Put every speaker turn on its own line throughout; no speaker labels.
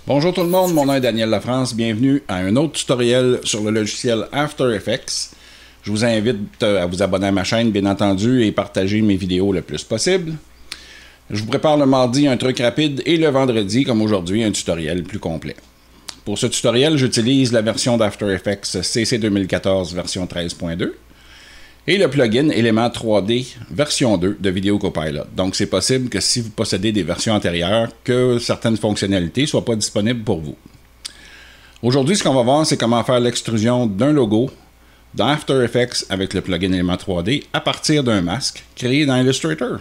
Bonjour tout le monde, mon nom est Daniel Lafrance, bienvenue à un autre tutoriel sur le logiciel After Effects. Je vous invite à vous abonner à ma chaîne, bien entendu, et partager mes vidéos le plus possible. Je vous prépare le mardi un truc rapide et le vendredi, comme aujourd'hui, un tutoriel plus complet. Pour ce tutoriel, j'utilise la version d'After Effects CC 2014 version 13.2 et le plugin Element 3D version 2 de Video Copilot. Donc c'est possible que si vous possédez des versions antérieures, que certaines fonctionnalités ne soient pas disponibles pour vous. Aujourd'hui, ce qu'on va voir, c'est comment faire l'extrusion d'un logo dans After Effects avec le plugin Element 3D à partir d'un masque créé dans Illustrator.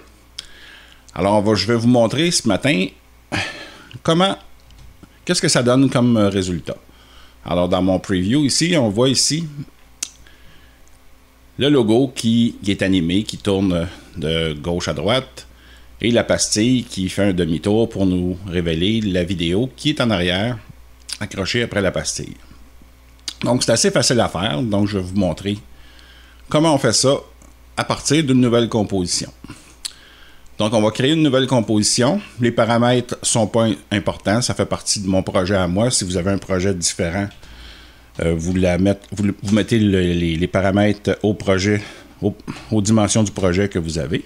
Alors je vais vous montrer ce matin qu'est-ce que ça donne comme résultat. Alors dans mon preview ici, on voit ici le logo qui est animé, qui tourne de gauche à droite, et la pastille qui fait un demi-tour pour nous révéler la vidéo qui est en arrière, accrochée après la pastille. Donc c'est assez facile à faire, donc je vais vous montrer comment on fait ça à partir d'une nouvelle composition. Donc on va créer une nouvelle composition. Les paramètres ne sont pas importants, ça fait partie de mon projet à moi. Si vous avez un projet différent, vous mettez les paramètres au projet, aux dimensions du projet que vous avez.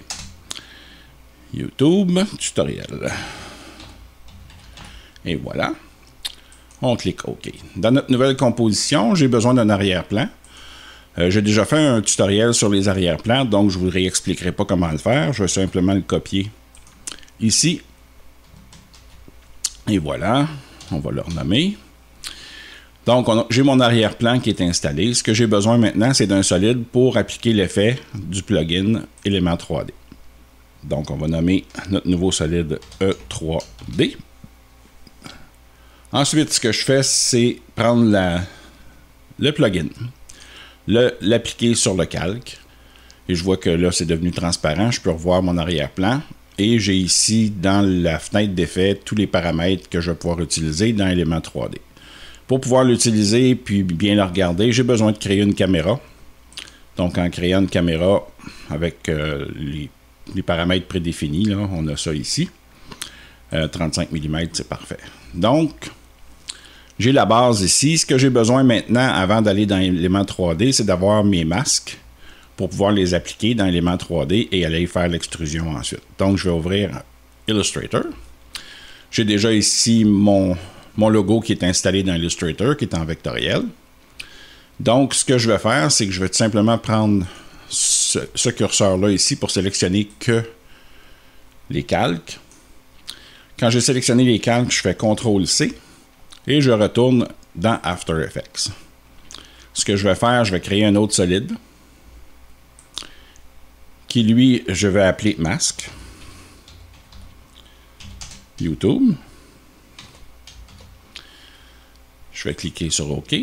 YouTube, tutoriel. Et voilà. On clique OK. Dans notre nouvelle composition, j'ai besoin d'un arrière-plan. J'ai déjà fait un tutoriel sur les arrière-plans, donc je ne vous réexpliquerai pas comment le faire. Je vais simplement le copier ici. Et voilà. On va le renommer. Donc, j'ai mon arrière-plan qui est installé. Ce que j'ai besoin maintenant, c'est d'un solide pour appliquer l'effet du plugin Element 3D. Donc, on va nommer notre nouveau solide E3D. Ensuite, ce que je fais, c'est prendre le plugin, l'appliquer sur le calque. Et je vois que là, c'est devenu transparent. Je peux revoir mon arrière-plan. Et j'ai ici, dans la fenêtre d'effet, tous les paramètres que je vais pouvoir utiliser dans Element 3D. Pour pouvoir l'utiliser puis bien le regarder, j'ai besoin de créer une caméra. Donc, en créant une caméra avec les paramètres prédéfinis, là, on a ça ici. 35 mm, c'est parfait. Donc, j'ai la base ici. Ce que j'ai besoin maintenant, avant d'aller dans Element 3D, c'est d'avoir mes masques pour pouvoir les appliquer dans Element 3D et aller faire l'extrusion ensuite. Donc, je vais ouvrir Illustrator. J'ai déjà ici mon logo qui est installé dans Illustrator, qui est en vectoriel. Donc, ce que je vais faire, c'est que je vais tout simplement prendre ce curseur-là ici pour sélectionner que les calques. Quand j'ai sélectionné les calques, je fais CTRL-C et je retourne dans After Effects. Ce que je vais faire, je vais créer un autre solide qui, lui, je vais appeler masque. YouTube. Je vais cliquer sur OK.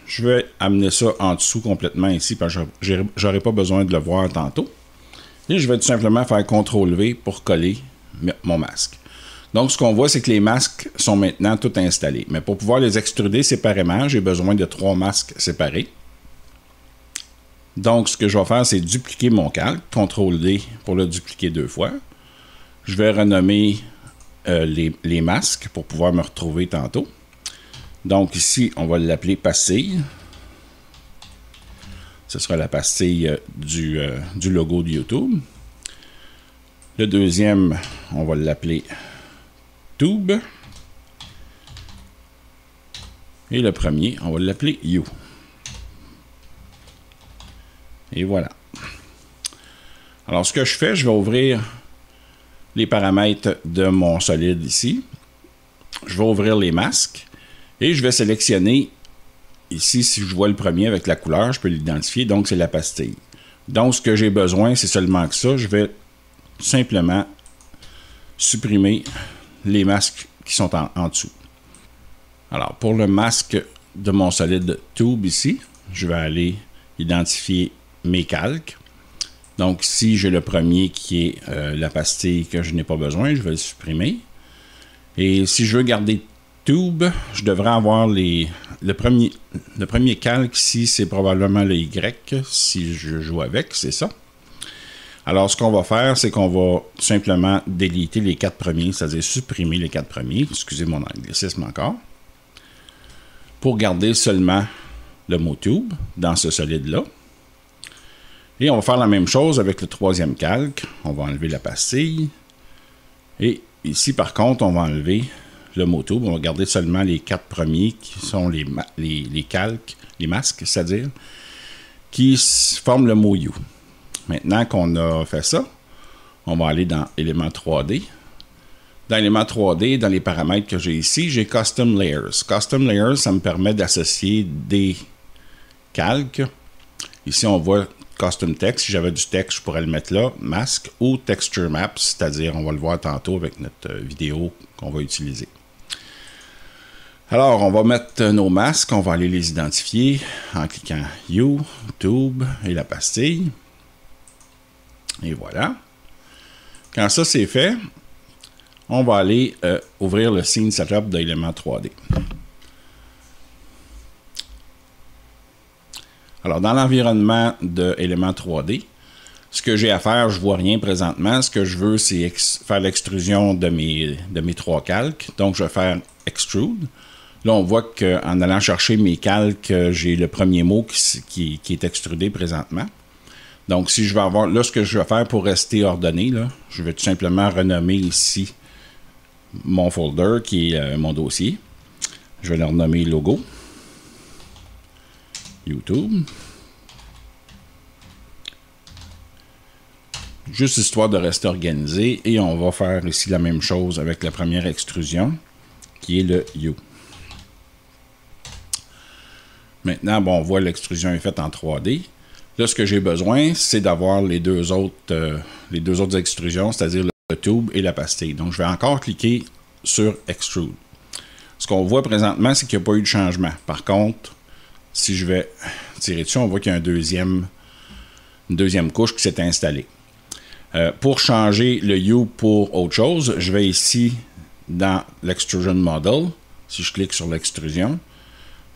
Je vais amener ça en dessous complètement ici parce que je n'aurai pas besoin de le voir tantôt. Et je vais tout simplement faire CTRL-V pour coller mon masque. Donc, ce qu'on voit, c'est que les masques sont maintenant tout installés. Mais pour pouvoir les extruder séparément, j'ai besoin de 3 masques séparés. Donc, ce que je vais faire, c'est dupliquer mon calque. CTRL-D pour le dupliquer 2 fois. Je vais renommer les masques pour pouvoir me retrouver tantôt. Donc ici, on va l'appeler pastille. Ce sera la pastille du logo de YouTube. Le deuxième, on va l'appeler Tube. Et le premier, on va l'appeler You. Et voilà. Alors, ce que je fais, je vais ouvrir les paramètres de mon solide ici. Je vais ouvrir les masques. Et je vais sélectionner, ici, si je vois le premier avec la couleur, je peux l'identifier, donc c'est la pastille. Donc, ce que j'ai besoin, c'est seulement que ça. Je vais simplement supprimer les masques qui sont en dessous. Alors, pour le masque de mon solide Tube ici, je vais aller identifier mes calques. Donc, si j'ai le premier qui est la pastille que je n'ai pas besoin, je vais le supprimer. Et si je veux garder Tube, je devrais avoir le premier calque ici, c'est probablement le Y, si je joue avec, c'est ça. Alors, ce qu'on va faire, c'est qu'on va tout simplement déliter les 4 premiers, c'est-à-dire supprimer les 4 premiers, excusez mon anglicisme encore, pour garder seulement le mot tube dans ce solide-là. Et on va faire la même chose avec le troisième calque. On va enlever la pastille. Et ici, par contre, on va enlever le mot tube. On va garder seulement les 4 premiers qui sont les calques, les masques, c'est-à-dire, qui forment le mot You. Maintenant qu'on a fait ça, on va aller dans Éléments 3D. Dans Éléments 3D, dans les paramètres que j'ai ici, j'ai Custom Layers. Custom Layers, ça me permet d'associer des calques. Ici, on voit Custom Text. Si j'avais du texte, je pourrais le mettre là. Masque ou Texture Maps, c'est-à-dire, on va le voir tantôt avec notre vidéo qu'on va utiliser. Alors, on va mettre nos masques. On va aller les identifier en cliquant You, Tube et la pastille. Et voilà. Quand ça, c'est fait, on va aller ouvrir le Scene Setup d'Éléments 3D. Alors, dans l'environnement d'Éléments 3D, ce que j'ai à faire, je ne vois rien présentement. Ce que je veux, c'est faire l'extrusion de mes 3 calques. Donc, je vais faire Extrude. Là, on voit qu'en allant chercher mes calques, j'ai le premier mot qui est extrudé présentement. Donc, si je vais avoir... Là, ce que je vais faire pour rester ordonné, là, je vais tout simplement renommer ici mon folder, qui est mon dossier. Je vais le renommer Logo. YouTube. Juste histoire de rester organisé. Et on va faire ici la même chose avec la première extrusion, qui est le You. Maintenant, bon, on voit l'extrusion est faite en 3D. Là, ce que j'ai besoin, c'est d'avoir les deux autres extrusions, c'est-à-dire le tube et la pastille. Donc, je vais encore cliquer sur Extrude. Ce qu'on voit présentement, c'est qu'il n'y a pas eu de changement. Par contre, si je vais tirer dessus, on voit qu'il y a une deuxième couche qui s'est installée. Pour changer le You pour autre chose, je vais ici dans l'Extrusion Model. Si je clique sur l'extrusion,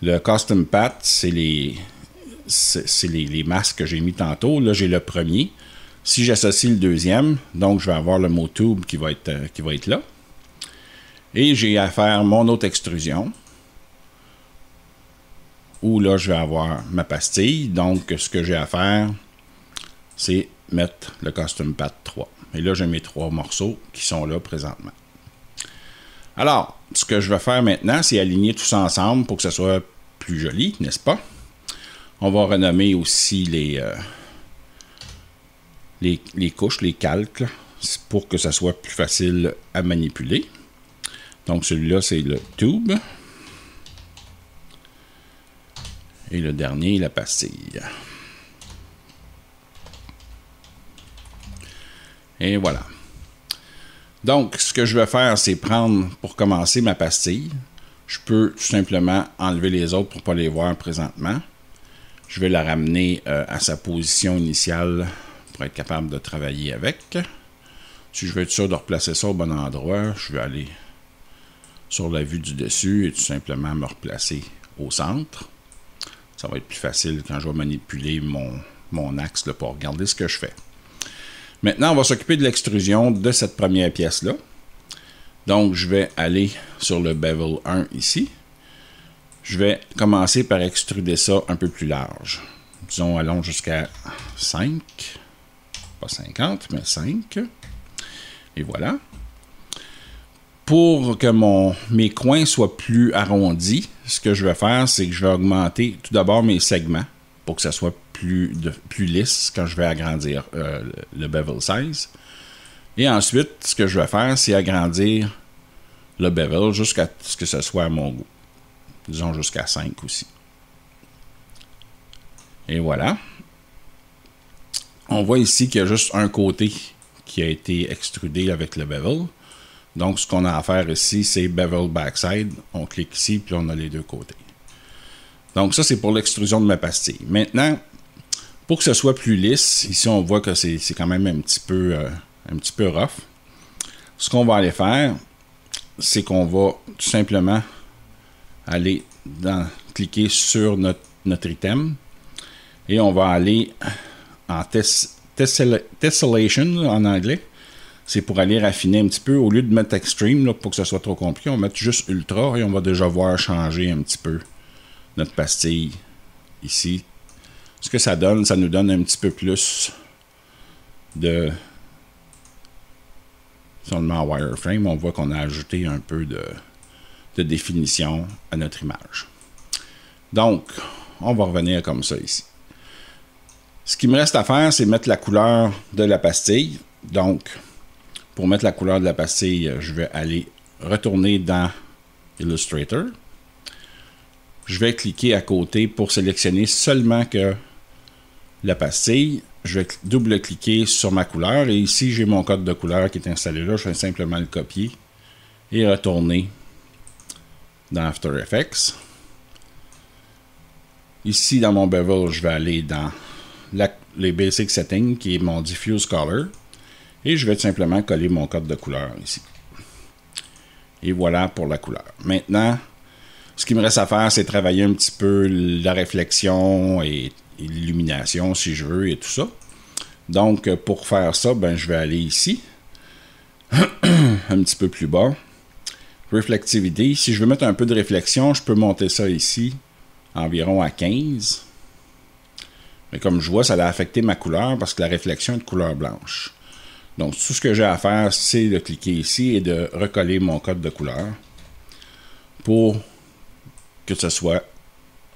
le Custom Path, c'est les masques que j'ai mis tantôt. Là, j'ai le premier. Si j'associe le deuxième, donc je vais avoir le mot tube qui va être là. Et j'ai à faire mon autre extrusion, où là, je vais avoir ma pastille. Donc, ce que j'ai à faire, c'est mettre le Custom Path 3. Et là, j'ai mes 3 morceaux qui sont là présentement. Alors, ce que je vais faire maintenant, c'est aligner tout ça ensemble pour que ce soit plus joli, n'est-ce pas? On va renommer aussi les couches, les calques, pour que ça soit plus facile à manipuler. Donc, celui-là, c'est le tube. Et le dernier, la pastille. Et voilà. Donc, ce que je vais faire, c'est prendre, pour commencer, ma pastille. Je peux tout simplement enlever les autres pour ne pas les voir présentement. Je vais la ramener à sa position initiale pour être capable de travailler avec. Si je veux être sûr de replacer ça au bon endroit, je vais aller sur la vue du dessus et tout simplement me replacer au centre. Ça va être plus facile quand je vais manipuler mon axe là, pour regarder ce que je fais. Maintenant, on va s'occuper de l'extrusion de cette première pièce-là. Donc, je vais aller sur le Bevel 1 ici. Je vais commencer par extruder ça un peu plus large. Disons, allons jusqu'à 5. Pas 50, mais 5. Et voilà. Pour que mes coins soient plus arrondis, ce que je vais faire, c'est que je vais augmenter tout d'abord mes segments pour que ça soit plus lisse quand je vais agrandir le bevel size. Et ensuite, ce que je vais faire, c'est agrandir le bevel jusqu'à ce que ce soit à mon goût. Disons jusqu'à 5 aussi. Et voilà. On voit ici qu'il y a juste un côté qui a été extrudé avec le bevel. Donc, ce qu'on a à faire ici, c'est Bevel Backside. On clique ici, puis on a les deux côtés. Donc, ça, c'est pour l'extrusion de ma pastille. Maintenant, pour que ce soit plus lisse, ici, on voit que c'est quand même un petit peu rough. Ce qu'on va aller faire, c'est qu'on va tout simplement aller cliquer sur notre item et on va aller en test tessellation en anglais. C'est pour aller raffiner un petit peu. Au lieu de mettre extreme, là, pour que ce soit trop compliqué, on va mettre juste ultra et on va déjà voir changer un petit peu notre pastille ici. Ce que ça donne, ça nous donne un petit peu plus de... Seulement wireframe, on voit qu'on a ajouté un peu de définition à notre image. Donc, on va revenir comme ça ici. Ce qui me reste à faire, c'est mettre la couleur de la pastille. Donc, pour mettre la couleur de la pastille, je vais aller retourner dans Illustrator. Je vais cliquer à côté pour sélectionner seulement que la pastille. Je vais double-cliquer sur ma couleur et ici, j'ai mon code de couleur qui est installé là. Je vais simplement le copier et retourner dans After Effects. Ici, dans mon bevel, je vais aller dans les Basic Settings, qui est mon Diffuse Color. Et je vais tout simplement coller mon code de couleur ici. Et voilà pour la couleur. Maintenant, ce qui me reste à faire, c'est travailler un petit peu la réflexion et l'illumination, si je veux, et tout ça. Donc, pour faire ça, ben, je vais aller ici, un petit peu plus bas. Reflectivity. Si je veux mettre un peu de réflexion, je peux monter ça ici, environ à 15. Mais comme je vois, ça a affecté ma couleur parce que la réflexion est de couleur blanche. Donc, tout ce que j'ai à faire, c'est de cliquer ici et de recoller mon code de couleur pour que ce soit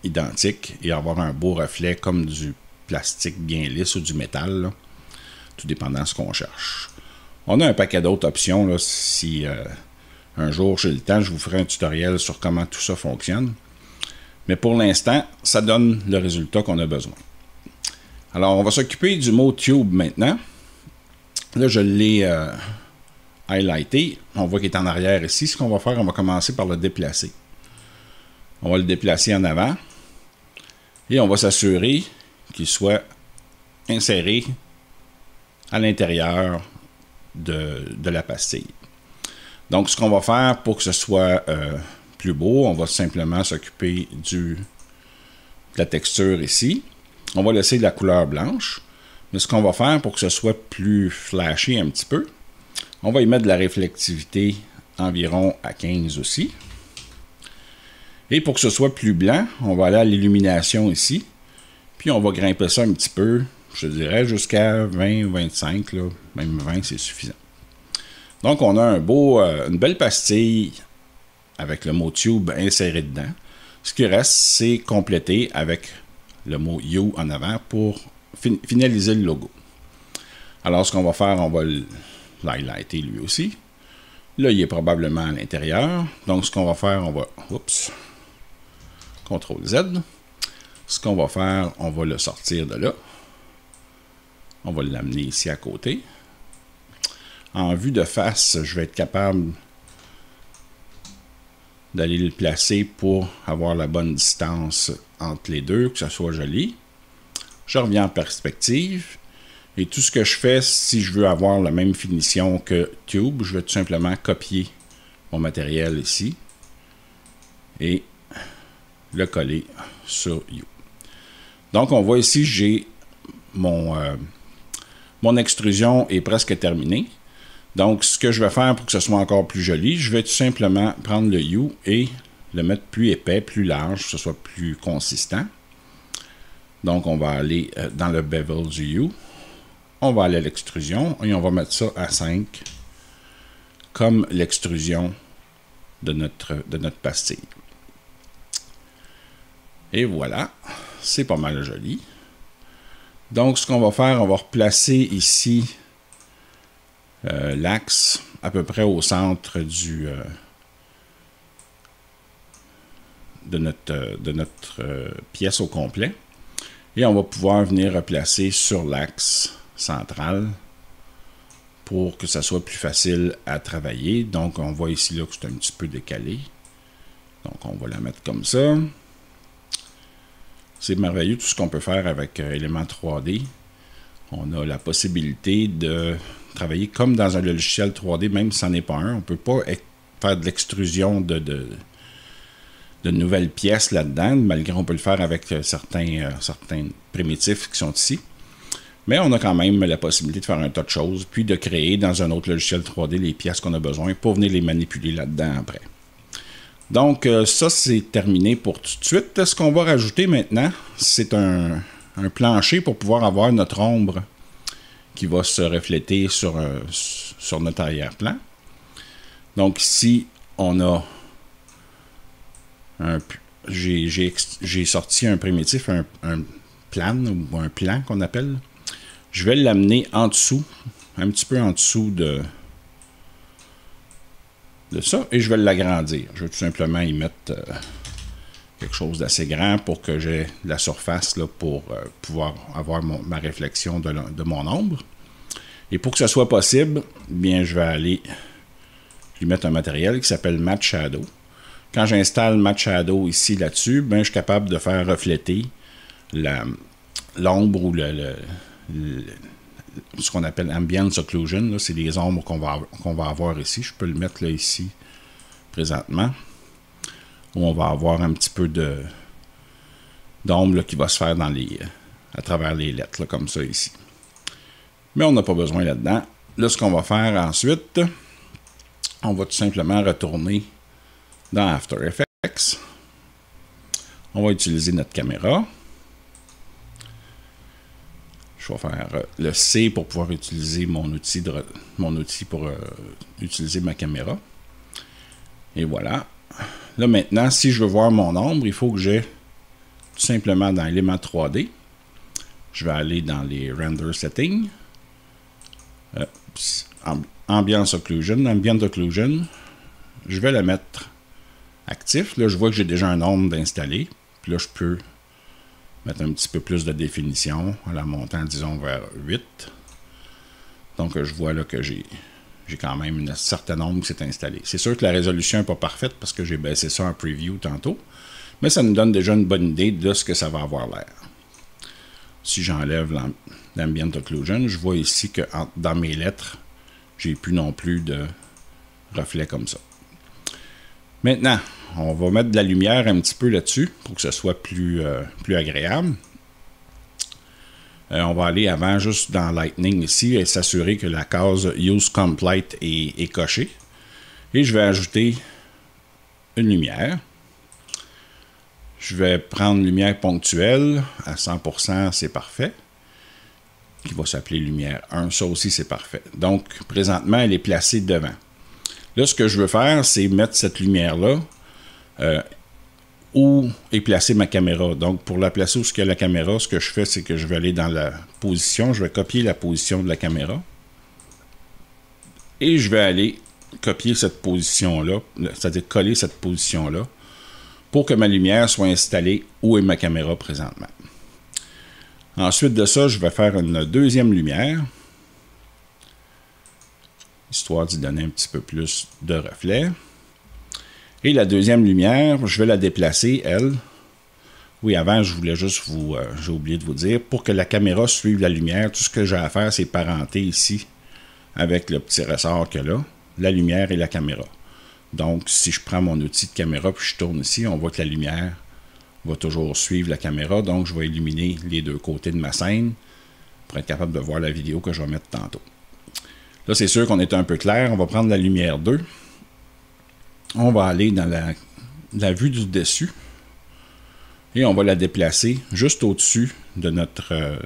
identique et avoir un beau reflet comme du plastique bien lisse ou du métal, là, tout dépendant de ce qu'on cherche. On a un paquet d'autres options. Là, si un jour j'ai le temps, je vous ferai un tutoriel sur comment tout ça fonctionne. Mais pour l'instant, ça donne le résultat qu'on a besoin. Alors, on va s'occuper du mot Tube maintenant. Là, je l'ai highlighté. On voit qu'il est en arrière ici. Ce qu'on va faire, on va commencer par le déplacer. On va le déplacer en avant. Et on va s'assurer qu'il soit inséré à l'intérieur de la pastille. Donc, ce qu'on va faire pour que ce soit plus beau, on va simplement s'occuper de la texture ici. On va laisser de la couleur blanche. Mais ce qu'on va faire pour que ce soit plus flashy un petit peu, on va y mettre de la réflectivité environ à 15 aussi. Et pour que ce soit plus blanc, on va aller à l'illumination ici. Puis on va grimper ça un petit peu, je dirais jusqu'à 20 ou 25, là, même 20 c'est suffisant. Donc on a une belle pastille avec le mot Tube inséré dedans. Ce qui reste, c'est compléter avec le mot You en avant pour finaliser le logo. Alors ce qu'on va faire, on va l'highlighter lui aussi. Là, il est probablement à l'intérieur. Donc ce qu'on va faire, on va... Oups. CTRL Z. Ce qu'on va faire, on va le sortir de là. On va l'amener ici à côté. En vue de face, je vais être capable d'aller le placer pour avoir la bonne distance entre les deux, que ça soit joli. Je reviens en perspective. Et tout ce que je fais, si je veux avoir la même finition que Tube, je vais tout simplement copier mon matériel ici et le coller sur You. Donc, on voit ici, j'ai mon extrusion est presque terminée. Donc, ce que je vais faire pour que ce soit encore plus joli, je vais tout simplement prendre le You et le mettre plus épais, plus large, que ce soit plus consistant. Donc, on va aller dans le bevel du You. On va aller à l'extrusion et on va mettre ça à 5 comme l'extrusion de notre pastille. Et voilà, c'est pas mal joli. Donc, ce qu'on va faire, on va replacer ici l'axe à peu près au centre de notre pièce au complet. Et on va pouvoir venir replacer sur l'axe central pour que ça soit plus facile à travailler. Donc, on voit ici là que c'est un petit peu décalé. Donc, on va la mettre comme ça. C'est merveilleux tout ce qu'on peut faire avec Element 3D. On a la possibilité de travailler comme dans un logiciel 3D, même si ce n'est pas un. On ne peut pas faire de l'extrusion de nouvelles pièces là-dedans, malgré qu'on peut le faire avec certains primitifs qui sont ici. Mais on a quand même la possibilité de faire un tas de choses, puis de créer dans un autre logiciel 3D les pièces qu'on a besoin pour venir les manipuler là-dedans après. Donc, ça, c'est terminé pour tout de suite. Ce qu'on va rajouter maintenant, c'est un plancher pour pouvoir avoir notre ombre qui va se refléter sur notre arrière-plan. Donc, ici, on a j'ai sorti un primitif, un plan, ou un plan qu'on appelle. Je vais l'amener en dessous, un petit peu en dessous de ça, et je vais l'agrandir. Je vais tout simplement y mettre quelque chose d'assez grand pour que j'ai la surface là, pour pouvoir avoir ma réflexion de mon ombre. Et pour que ce soit possible, bien, je vais aller lui mettre un matériel qui s'appelle Matte Shadow. Quand j'installe Matte Shadow ici, là-dessus, ben, je suis capable de faire refléter l'ombre ou ce qu'on appelle Ambient Occlusion. C'est les ombres qu'on va avoir ici. Je peux le mettre là, ici, présentement, où on va avoir un petit peu d'ombre qui va se faire à travers les lettres, là, comme ça ici. Mais on n'a pas besoin là-dedans. Là, ce qu'on va faire ensuite, on va tout simplement retourner dans After Effects. On va utiliser notre caméra. Je vais faire le C pour pouvoir utiliser mon outil pour utiliser ma caméra. Et voilà. Là maintenant, si je veux voir mon ombre, il faut que j'ai tout simplement dans Element 3D. Je vais aller dans les Render Settings. Ambient Occlusion. Je vais la mettre actif. Là, je vois que j'ai déjà un ombre d'installer. Puis là, je peux mettre un petit peu plus de définition en la montant, disons, vers 8. Donc, je vois là que j'ai quand même une certaine ombre qui s'est installée. C'est sûr que la résolution n'est pas parfaite parce que j'ai baissé ça en preview tantôt, mais ça nous donne déjà une bonne idée de ce que ça va avoir l'air. Si j'enlève l'Ambient Occlusion, je vois ici que dans mes lettres, j'ai plus non plus de reflets comme ça. Maintenant, on va mettre de la lumière un petit peu là-dessus pour que ce soit plus agréable. On va aller avant juste dans Lightning ici et s'assurer que la case Use Complete est cochée. Et je vais ajouter une lumière. Je vais prendre lumière ponctuelle à 100%, c'est parfait. Qui va s'appeler lumière 1, ça aussi c'est parfait. Donc présentement, elle est placée devant. Là, ce que je veux faire, c'est mettre cette lumière-là où est placée ma caméra. Donc, pour la placer où il y a la caméra, ce que je fais, c'est que je vais aller dans la position. Je vais copier la position de la caméra. Et je vais aller copier cette position-là, c'est-à-dire coller cette position-là, pour que ma lumière soit installée où est ma caméra présentement. Ensuite de ça, je vais faire une deuxième lumière, histoire d'y donner un petit peu plus de reflet. Et la deuxième lumière, je vais la déplacer, elle. Oui, avant, je voulais juste j'ai oublié de vous dire, pour que la caméra suive la lumière, tout ce que j'ai à faire, c'est parenter ici, avec le petit ressort qu'il y a là, la lumière et la caméra. Donc, si je prends mon outil de caméra puis je tourne ici, on voit que la lumière va toujours suivre la caméra. Donc, je vais illuminer les deux côtés de ma scène pour être capable de voir la vidéo que je vais mettre tantôt. Là, c'est sûr qu'on est un peu clair. On va prendre la lumière 2. On va aller dans la vue du dessus. Et on va la déplacer juste au-dessus de notre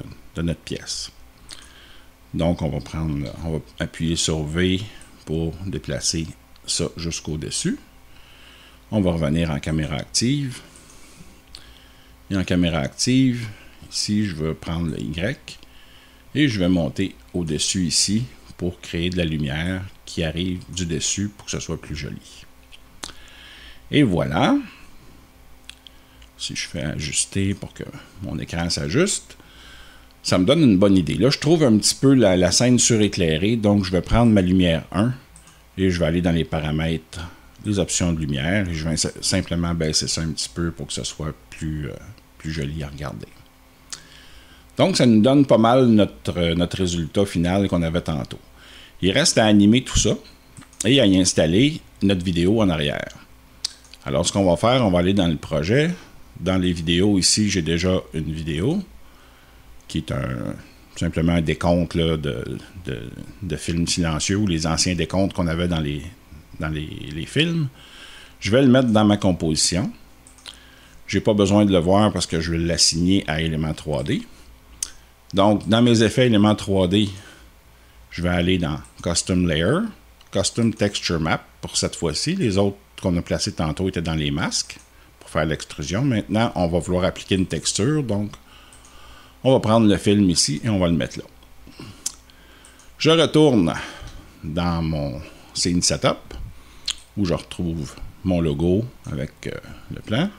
pièce. Donc, on va appuyer sur V pour déplacer ça jusqu'au-dessus. On va revenir en caméra active. Et en caméra active, ici, je vais prendre le Y et je vais monter au-dessus ici pour créer de la lumière qui arrive du dessus pour que ce soit plus joli. Et voilà. Si je fais ajuster pour que mon écran s'ajuste, ça me donne une bonne idée. Là, je trouve un petit peu la scène suréclairée, donc je vais prendre ma lumière 1 et je vais aller dans les paramètres, les options de lumière, et je vais simplement baisser ça un petit peu pour que ce soit plus joli à regarder. Donc, ça nous donne pas mal notre résultat final qu'on avait tantôt. Il reste à animer tout ça et à y installer notre vidéo en arrière. Alors, ce qu'on va faire, on va aller dans le projet. Dans les vidéos, ici, j'ai déjà une vidéo qui est simplement un décompte là, de films silencieux ou les anciens décomptes qu'on avait dans les films. Je vais le mettre dans ma composition. Je n'ai pas besoin de le voir parce que je vais l'assigner à élément 3D. Donc, dans mes effets éléments 3D, je vais aller dans Custom Layer, Custom Texture Map pour cette fois-ci. Les autres qu'on a placés tantôt étaient dans les masques pour faire l'extrusion. Maintenant, on va vouloir appliquer une texture. Donc, on va prendre le film ici et on va le mettre là. Je retourne dans mon Scene Setup où je retrouve mon logo avec le plan.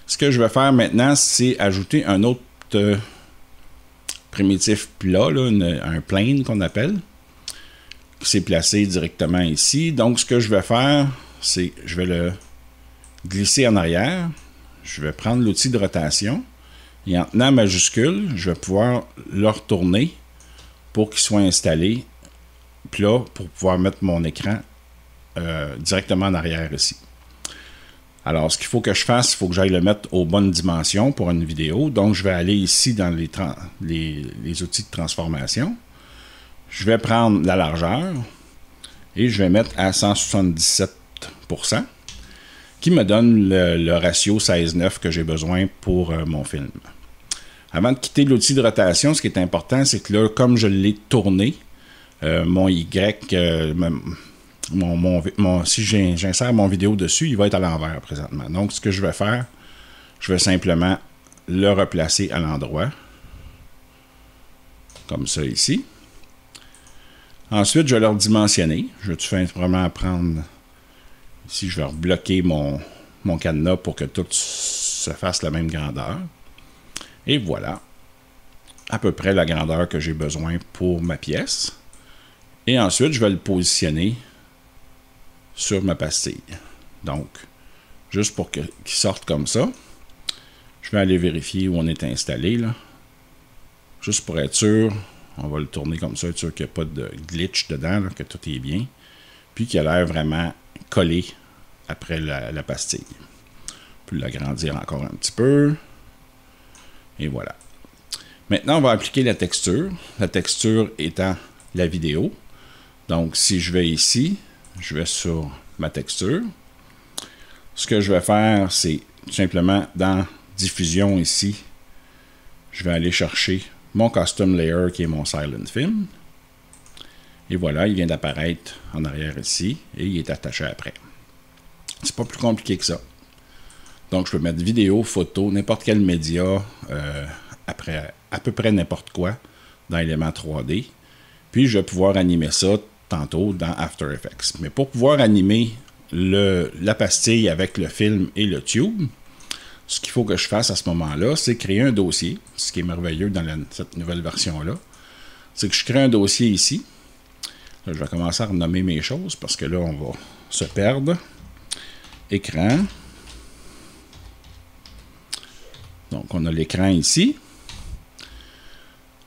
Ce que je vais faire maintenant, c'est ajouter un autre primitif plat, là, un plane qu'on appelle, qui s'est placé directement ici. Donc, ce que je vais faire, c'est je vais le glisser en arrière. Je vais prendre l'outil de rotation et en tenant majuscule, je vais pouvoir le retourner pour qu'il soit installé plat pour pouvoir mettre mon écran directement en arrière ici. Alors, ce qu'il faut que je fasse, il faut que j'aille le mettre aux bonnes dimensions pour une vidéo. Donc, je vais aller ici dans les outils de transformation. Je vais prendre la largeur et je vais mettre à 177%, qui me donne le ratio 16:9 que j'ai besoin pour mon film. Avant de quitter l'outil de rotation, ce qui est important, c'est que là, comme je l'ai tourné, mon Y, si j'insère mon vidéo dessus, il va être à l'envers présentement. Donc, ce que je vais faire, je vais simplement le replacer à l'endroit, comme ça ici. Ensuite, je vais le redimensionner. Je vais tout simplement prendre, ici, je vais rebloquer mon cadenas pour que tout se fasse la même grandeur. Et voilà, à peu près la grandeur que j'ai besoin pour ma pièce. Et ensuite, je vais le positionner sur ma pastille. Donc, juste pour qu'il sorte comme ça, je vais aller vérifier où on est installé, là. Juste pour être sûr, on va le tourner comme ça, être sûr qu'il n'y a pas de glitch dedans, là, que tout est bien, puis qu'il a l'air vraiment collé après la pastille. On peut l'agrandir encore un petit peu. Et voilà. Maintenant, on va appliquer la texture. La texture étant la vidéo. Donc, si je vais ici, je vais sur ma texture. Ce que je vais faire, c'est tout simplement dans diffusion ici, je vais aller chercher mon custom layer qui est mon silent film. Et voilà, il vient d'apparaître en arrière ici et il est attaché après. C'est pas plus compliqué que ça. Donc, je peux mettre vidéo, photo, n'importe quel média, après à peu près n'importe quoi dans Element 3D. Puis, je vais pouvoir animer ça tantôt dans After Effects. Mais pour pouvoir animer la pastille avec le film et le tube, ce qu'il faut que je fasse à ce moment-là, c'est créer un dossier. Ce qui est merveilleux dans cette nouvelle version-là, c'est que je crée un dossier ici. Là, je vais commencer à renommer mes choses parce que là, on va se perdre. Écran. Donc, on a l'écran ici.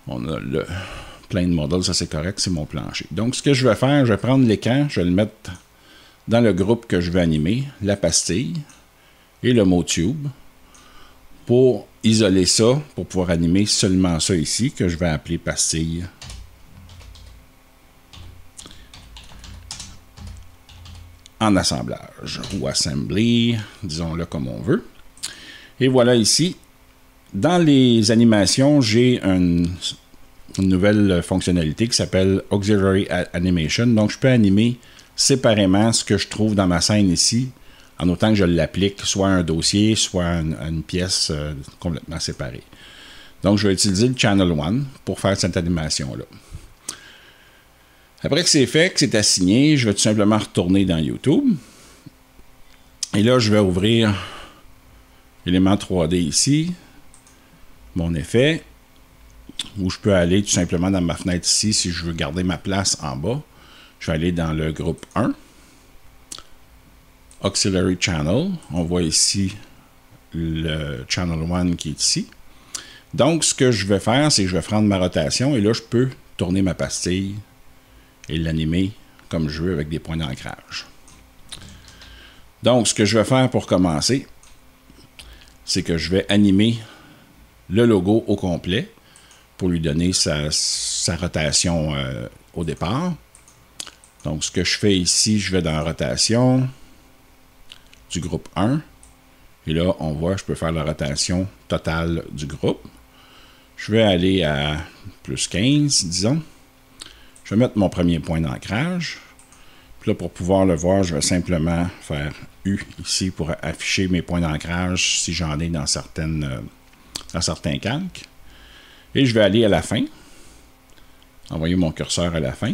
On a le plane model, ça c'est correct, c'est mon plancher. Donc, ce que je vais faire, je vais prendre l'écran, je vais le mettre dans le groupe que je veux animer, la pastille et le mot tube, pour isoler ça, pour pouvoir animer seulement ça ici, que je vais appeler pastille. En assemblage ou assembly, disons-le comme on veut. Et voilà ici, dans les animations, j'ai une nouvelle fonctionnalité qui s'appelle Auxiliary Animation. Donc, je peux animer séparément ce que je trouve dans ma scène ici, en autant que je l'applique soit à un dossier, soit à une pièce complètement séparée. Donc, je vais utiliser le Channel 1 pour faire cette animation-là. Après que c'est fait, que c'est assigné, je vais tout simplement retourner dans YouTube. Et là, je vais ouvrir Element 3D ici, mon effet, où je peux aller tout simplement dans ma fenêtre ici, si je veux garder ma place en bas. Je vais aller dans le groupe 1, Auxiliary Channel. On voit ici le Channel 1 qui est ici. Donc, ce que je vais faire, c'est que je vais prendre ma rotation et là, je peux tourner ma pastille et l'animer comme je veux avec des points d'ancrage. Donc, ce que je vais faire pour commencer, c'est que je vais animer le logo au complet pour lui donner sa rotation au départ. Donc, ce que je fais ici, je vais dans la rotation du groupe 1. Et là, on voit, je peux faire la rotation totale du groupe. Je vais aller à plus 15, disons. Je vais mettre mon premier point d'ancrage. Puis là, pour pouvoir le voir, je vais simplement faire U ici pour afficher mes points d'ancrage si j'en ai dans certains calques. Et je vais aller à la fin. Envoyer mon curseur à la fin.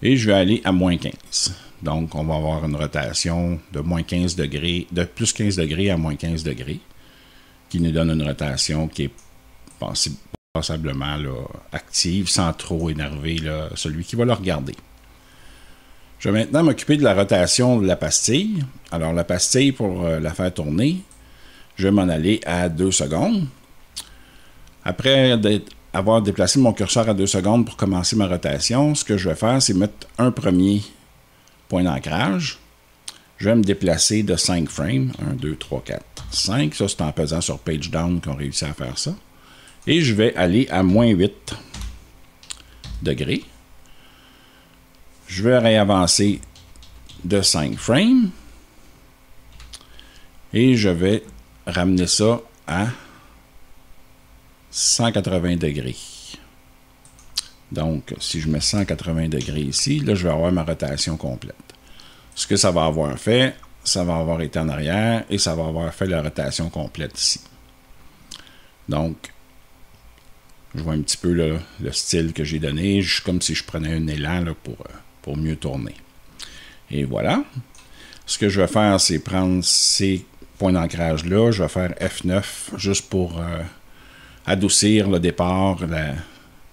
Et je vais aller à moins 15. Donc, on va avoir une rotation de moins 15 degrés, de plus 15 degrés à moins 15 degrés, qui nous donne une rotation qui est passablement là, active, sans trop énerver là, celui qui va le regarder. Je vais maintenant m'occuper de la rotation de la pastille. Alors, la pastille, pour la faire tourner, je vais m'en aller à 2 secondes. Après avoir déplacé mon curseur à 2 secondes pour commencer ma rotation, ce que je vais faire, c'est mettre un premier point d'ancrage. Je vais me déplacer de 5 frames. 1, 2, 3, 4, 5. Ça, c'est en pesant sur Page Down qu'on réussit à faire ça. Et je vais aller à moins 8 degrés. Je vais réavancer de 5 frames. Et je vais ramener ça à 180 degrés. Donc, si je mets 180 degrés ici, là, je vais avoir ma rotation complète. Ce que ça va avoir fait, ça va avoir été en arrière et ça va avoir fait la rotation complète ici. Donc, je vois un petit peu là, le style que j'ai donné, comme si je prenais un élan là, pour mieux tourner. Et voilà. Ce que je vais faire, c'est prendre ces points d'ancrage-là. Je vais faire F9 juste pour adoucir le départ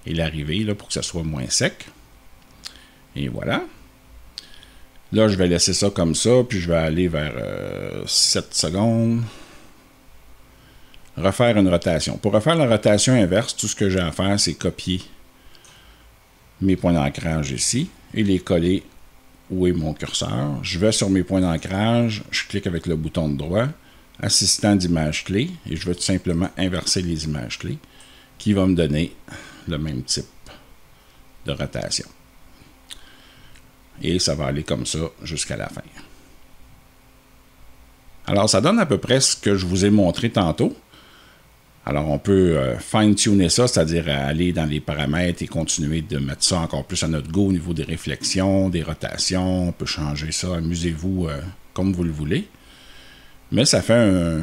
et l'arrivée pour que ça soit moins sec. Et voilà. Là, je vais laisser ça comme ça, puis je vais aller vers 7 secondes. Refaire une rotation. Pour refaire la rotation inverse, tout ce que j'ai à faire, c'est copier mes points d'ancrage ici et les coller où est mon curseur. Je vais sur mes points d'ancrage, je clique avec le bouton de droit, assistant d'image clé, et je vais tout simplement inverser les images clés, qui va me donner le même type de rotation. Et ça va aller comme ça jusqu'à la fin. Alors, ça donne à peu près ce que je vous ai montré tantôt. Alors, on peut fine-tuner ça, c'est-à-dire aller dans les paramètres et continuer de mettre ça encore plus à notre goût au niveau des réflexions, des rotations. On peut changer ça, amusez-vous comme vous le voulez. Mais ça fait un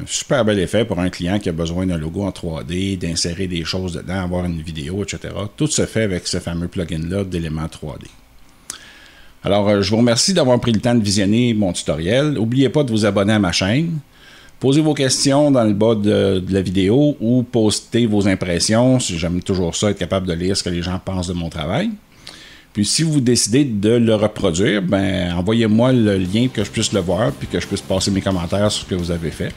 super bel effet pour un client qui a besoin d'un logo en 3D, d'insérer des choses dedans, avoir une vidéo, etc. Tout se fait avec ce fameux plugin-là d'éléments 3D. Alors, je vous remercie d'avoir pris le temps de visionner mon tutoriel. N'oubliez pas de vous abonner à ma chaîne. Posez vos questions dans le bas de la vidéo ou postez vos impressions. J'aime toujours ça, être capable de lire ce que les gens pensent de mon travail. Puis si vous décidez de le reproduire, ben envoyez-moi le lien que je puisse le voir puis que je puisse passer mes commentaires sur ce que vous avez fait.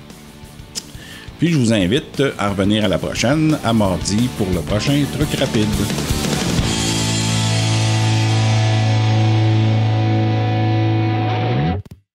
Puis je vous invite à revenir à la prochaine, à mardi, pour le prochain truc rapide.